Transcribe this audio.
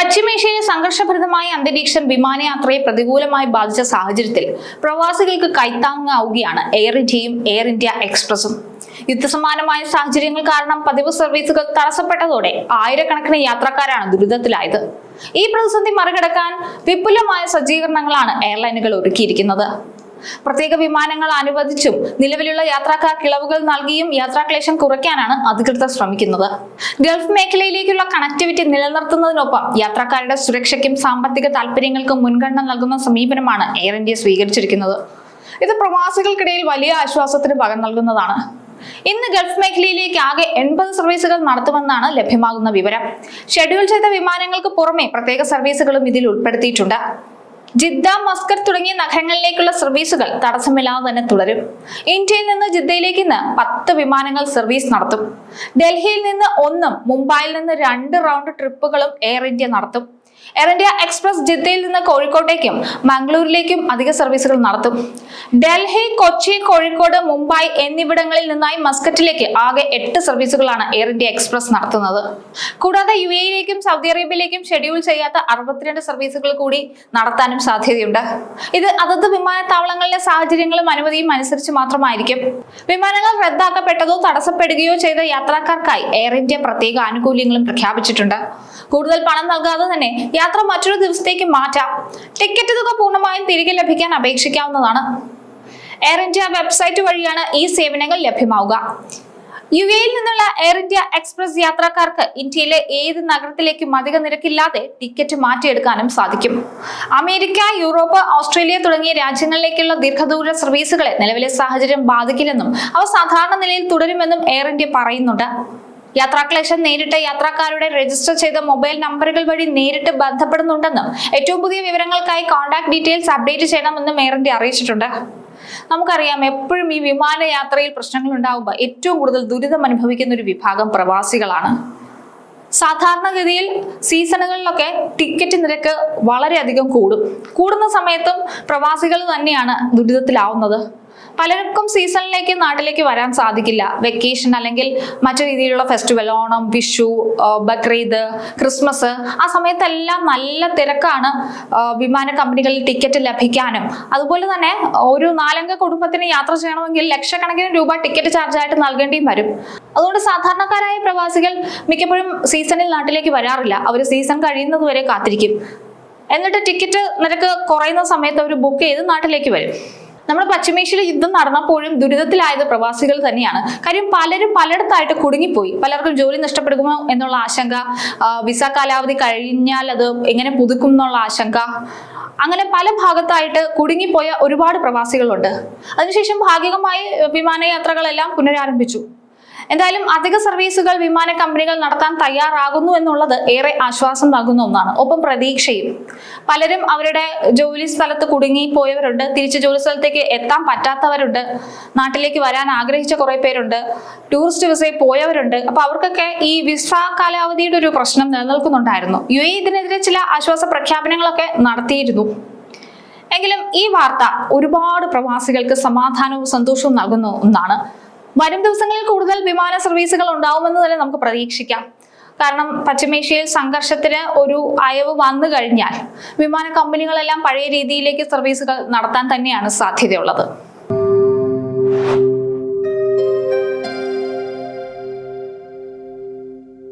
പശ്ചിമേഷ്യയിലെ സംഘർഷഭരിതമായ അന്തരീക്ഷം വിമാനയാത്രയെ പ്രതികൂലമായി ബാധിച്ച സാഹചര്യത്തിൽ പ്രവാസികൾക്ക് കൈത്താങ്ങാവുകയാണ് എയർ ഇന്ത്യയും എയർ ഇന്ത്യ എക്സ്പ്രസും. യുദ്ധസമാനമായ സാഹചര്യങ്ങൾ കാരണം പതിവ് സർവീസുകൾ തടസ്സപ്പെട്ടതോടെ ആയിരക്കണക്കിന് യാത്രക്കാരാണ് ദുരിതത്തിലായത്. ഈ പ്രതിസന്ധി മറികടക്കാൻ വിപുലമായ സജ്ജീകരണങ്ങളാണ് എയർലൈനുകൾ ഒരുക്കിയിരിക്കുന്നത്. പ്രത്യേക വിമാനങ്ങൾ അനുവദിച്ചും നിലവിലുള്ള യാത്രക്കാർക്ക് ഇളവുകൾ നൽകിയും യാത്രാക്ലേശം കുറയ്ക്കാനാണ് അധികൃതർ ശ്രമിക്കുന്നത്. ഗൾഫ് മേഖലയിലേക്കുള്ള കണക്ടിവിറ്റി നിലനിർത്തുന്നതിനൊപ്പം യാത്രക്കാരുടെ സുരക്ഷയ്ക്കും സാമ്പത്തിക താൽപര്യങ്ങൾക്കും മുൻഗണന നൽകുന്ന സമീപനമാണ് എയർ ഇന്ത്യ സ്വീകരിച്ചിരിക്കുന്നത്. ഇത് പ്രവാസികൾക്കിടയിൽ വലിയ ആശ്വാസത്തിന് പകരം നൽകുന്നതാണ്. ഇന്ന് ഗൾഫ് മേഖലയിലേക്ക് ആകെ 80 സർവീസുകൾ നടത്തുമെന്നാണ് ലഭ്യമാകുന്ന വിവരം. ഷെഡ്യൂൾ ചെയ്ത വിമാനങ്ങൾക്ക് പുറമെ പ്രത്യേക സർവീസുകളും ഇതിൽ ഉൾപ്പെടുത്തിയിട്ടുണ്ട്. ജിദ്ദ, മസ്കറ്റ് തുടങ്ങിയ നഗരങ്ങളിലേക്കുള്ള സർവീസുകൾ തടസ്സമില്ലാതെ തന്നെ തുടരും. ഇന്ത്യയിൽ നിന്ന് ജിദ്ദയിലേക്ക് ഇന്ന് 10 വിമാനങ്ങൾ സർവീസ് നടത്തും. ഡൽഹിയിൽ നിന്ന് 1, മുംബൈയിൽ നിന്ന് 2 റൗണ്ട് ട്രിപ്പുകളും എയർ ഇന്ത്യ നടത്തും. എയർ ഇന്ത്യ എക്സ്പ്രസ് ജിദ്ദയിൽ നിന്ന് കോഴിക്കോട്ടേക്കും മംഗളൂരിലേക്കും അധിക സർവീസുകൾ നടത്തും. ഡൽഹി, കൊച്ചി, കോഴിക്കോട്, മുംബൈ എന്നിവിടങ്ങളിൽ നിന്നായി മസ്കറ്റിലേക്ക് ആകെ 8 സർവീസുകളാണ് എയർ ഇന്ത്യ എക്സ്പ്രസ് നടത്തുന്നത്. കൂടാതെ UAE-യിലേക്കും സൗദി അറേബ്യയിലേക്കും ഷെഡ്യൂൾ ചെയ്യാത്ത 62 സർവീസുകൾ കൂടി നടത്താനും സാധ്യതയുണ്ട്. ഇത് അതത് വിമാനത്താവളങ്ങളിലെ സാഹചര്യങ്ങളും അനുമതിയും അനുസരിച്ച് മാത്രമായിരിക്കും. വിമാനങ്ങൾ റദ്ദാക്കപ്പെട്ടതോ തടസ്സപ്പെടുകയോ ചെയ്ത യാത്രക്കാർക്കായി എയർ ഇന്ത്യ പ്രത്യേക ആനുകൂല്യങ്ങളും പ്രഖ്യാപിച്ചിട്ടുണ്ട്. കൂടുതൽ പണം നൽകാതെ തന്നെ യാത്ര മറ്റൊരു ദിവസത്തേക്ക് മാറ്റാം. ടിക്കറ്റ് തുക പൂർണ്ണമായും തിരികെ ലഭിക്കാൻ അപേക്ഷിക്കാവുന്നതാണ്. എയർ ഇന്ത്യ വെബ്സൈറ്റ് വഴിയാണ് ഈ സേവനങ്ങൾ ലഭ്യമാവുക. UAE-യിൽ നിന്നുള്ള എയർ ഇന്ത്യ എക്സ്പ്രസ് യാത്രക്കാർക്ക് ഇന്ത്യയിലെ ഏത് നഗരത്തിലേക്കും അധിക നിരക്കില്ലാതെ ടിക്കറ്റ് മാറ്റിയെടുക്കാനും സാധിക്കും. അമേരിക്ക, യൂറോപ്പ്, ഓസ്ട്രേലിയ തുടങ്ങിയ രാജ്യങ്ങളിലേക്കുള്ള ദീർഘദൂര സർവീസുകളെ നിലവിലെ സാഹചര്യം ബാധിക്കില്ലെന്നും അവ സാധാരണ നിലയിൽ തുടരുമെന്നും എയർ ഇന്ത്യ പറയുന്നുണ്ട്. യാത്രാക്ലേശം നേരിട്ട് യാത്രക്കാരുടെ രജിസ്റ്റർ ചെയ്ത മൊബൈൽ നമ്പറുകൾ വഴി നേരിട്ട് ബന്ധപ്പെടുന്നുണ്ടെന്നും ഏറ്റവും പുതിയ വിവരങ്ങൾക്കായി കോൺടാക്ട് ഡീറ്റെയിൽസ് അപ്ഡേറ്റ് ചെയ്യണമെന്നും എയർ ഇന്ത്യ അറിയിച്ചിട്ടുണ്ട്. നമുക്കറിയാം, എപ്പോഴും ഈ വിമാനയാത്രയിൽ പ്രശ്നങ്ങൾ ഉണ്ടാകുമ്പോൾ ഏറ്റവും കൂടുതൽ ദുരിതം അനുഭവിക്കുന്ന ഒരു വിഭാഗം പ്രവാസികളാണ്. സാധാരണഗതിയിൽ സീസണുകളിലൊക്കെ ടിക്കറ്റ് നിരക്ക് വളരെയധികം കൂടുന്ന സമയത്തും പ്രവാസികൾ തന്നെയാണ് ദുരിതത്തിലാവുന്നത്. പലർക്കും സീസണിലേക്ക് നാട്ടിലേക്ക് വരാൻ സാധിക്കില്ല. വെക്കേഷൻ അല്ലെങ്കിൽ മറ്റു രീതിയിലുള്ള ഫെസ്റ്റിവൽ, ഓണം, വിഷു, ബക്രീദ്, ക്രിസ്മസ്, ആ സമയത്തെല്ലാം നല്ല തിരക്കാണ് വിമാന കമ്പനികളിൽ ടിക്കറ്റ് ലഭിക്കാനും. അതുപോലെ തന്നെ ഒരു 4-അംഗ കുടുംബത്തിന് യാത്ര ചെയ്യണമെങ്കിൽ ലക്ഷക്കണക്കിന് രൂപ ടിക്കറ്റ് ചാർജായിട്ട് നൽകേണ്ടിയും വരും. അതുകൊണ്ട് സാധാരണക്കാരായ പ്രവാസികൾ മിക്കപ്പോഴും സീസണിൽ നാട്ടിലേക്ക് വരാറില്ല. അവർ സീസൺ കഴിയുന്നത് വരെ കാത്തിരിക്കും. എന്നിട്ട് ടിക്കറ്റ് നിരക്ക് കുറയുന്ന സമയത്ത് അവർ ബുക്ക് ചെയ്ത് നാട്ടിലേക്ക് വരും. നമ്മുടെ പശ്ചിമേഷ്യയിൽ യുദ്ധം നടന്നപ്പോഴും ദുരിതത്തിലായത് പ്രവാസികൾ തന്നെയാണ്. കാര്യം പലരും പലയിടത്തായിട്ട് കുടുങ്ങിപ്പോയി. പലർക്കും ജോലി നഷ്ടപ്പെടുമോ എന്നുള്ള ആശങ്ക, വിസ കാലാവധി കഴിഞ്ഞാൽ അത് എങ്ങനെ പുതുക്കും എന്നുള്ള ആശങ്ക, അങ്ങനെ പല ഭാഗത്തായിട്ട് കുടുങ്ങിപ്പോയ ഒരുപാട് പ്രവാസികളുണ്ട്. അതിനുശേഷം ഭാഗികമായി വിമാനയാത്രകളെല്ലാം പുനരാരംഭിച്ചു. എന്തായാലും അധിക സർവീസുകൾ വിമാന കമ്പനികൾ നടത്താൻ തയ്യാറാകുന്നു എന്നുള്ളത് ഏറെ ആശ്വാസം നൽകുന്ന ഒന്നാണ്. ഒപ്പം പ്രതീക്ഷയും. പലരും അവരുടെ ജോലി സ്ഥലത്ത് കുടുങ്ങിപ്പോയവരുണ്ട്, തിരിച്ച് ജോലി സ്ഥലത്തേക്ക് എത്താൻ പറ്റാത്തവരുണ്ട്, നാട്ടിലേക്ക് വരാൻ ആഗ്രഹിച്ച കുറെ പേരുണ്ട്, ടൂറിസ്റ്റ് വിസയിൽ പോയവരുണ്ട്. അപ്പൊ അവർക്കൊക്കെ ഈ വിസ കാലാവധിയുടെ ഒരു പ്രശ്നം നിലനിൽക്കുന്നുണ്ടായിരുന്നു. UAE ഇതിനെതിരെ ചില ആശ്വാസ പ്രഖ്യാപനങ്ങളൊക്കെ നടത്തിയിരുന്നു. എങ്കിലും ഈ വാർത്ത ഒരുപാട് പ്രവാസികൾക്ക് സമാധാനവും സന്തോഷവും നൽകുന്ന ഒന്നാണ്. വരും ദിവസങ്ങളിൽ കൂടുതൽ വിമാന സർവീസുകൾ ഉണ്ടാവുമെന്ന് തന്നെ നമുക്ക് പ്രതീക്ഷിക്കാം. കാരണം പശ്ചിമേഷ്യയിൽ സംഘർഷത്തിന് ഒരു അയവ് വന്നു കഴിഞ്ഞാൽ വിമാന കമ്പനികളെല്ലാം പഴയ രീതിയിലേക്ക് സർവീസുകൾ നടത്താൻ തന്നെയാണ് സാധ്യതയുള്ളത്.